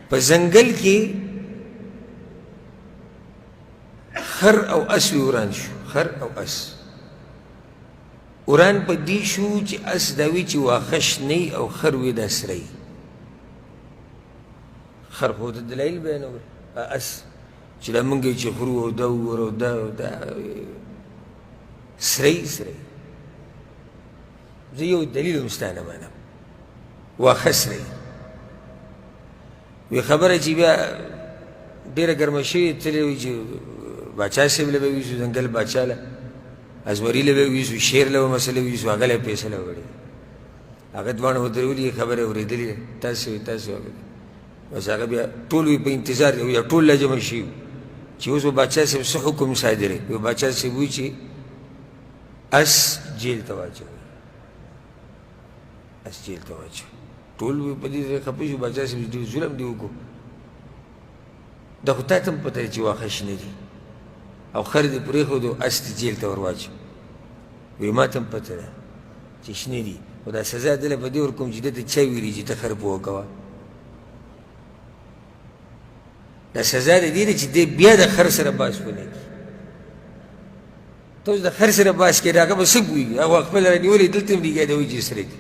په ځنګل کې خر او اس وی وران شو. خر او اس وران په دې شو چې اس دا وی چې واښه شنی او خر وی دا سری. خر خو د دلایل بیانول، اس چې دا مونږ چې خورو او دا وور او دا سری سری. زه یو دلیل هم ستا نه منم، واښه سری. وی خبره چې بیا ډېره ګرمه شوې تللی وي چې باچا صاحب له به ویسو، ځنګل باچا له، ازمري له به ویسو، شیر له به مسله ویسو، هغه له فیصله وکړې. هغه دواړه ودرولي، خبره اورېدلې، تاسې وایي تاسې وایي. بس هغه بیا ټول وي په انتظار دی، یا ټول لا جمع شي چې اوس به باچا صاحب څه حکم صادروي. وي باچا صاحب وایي چې اس جیل ته واچوئ، اس جیل ته واچوئ. ټول وي په دې خفه شو، باچا صاحب ډېر ظلم دې وکړو. دا خو تا ته هم پته دی چې واښه شنه دي او خر دې پرېښودو، اس دې جیل ته ور واچو. وایي ما ته هم پته ده چې شنه دي، خو دا سزا دله په دې ورکوم چې ده ته چا ویلي چې ته خر پوه کوه. دا سزا د دې ده چې دی بیا د خر سره باس ونه کړي. ته اوس د خر سره باس کړې، هغه به څه پوهېږي؟ هغه خپله رانیولې دلته هم ریږی دی، وایي چې سره دي.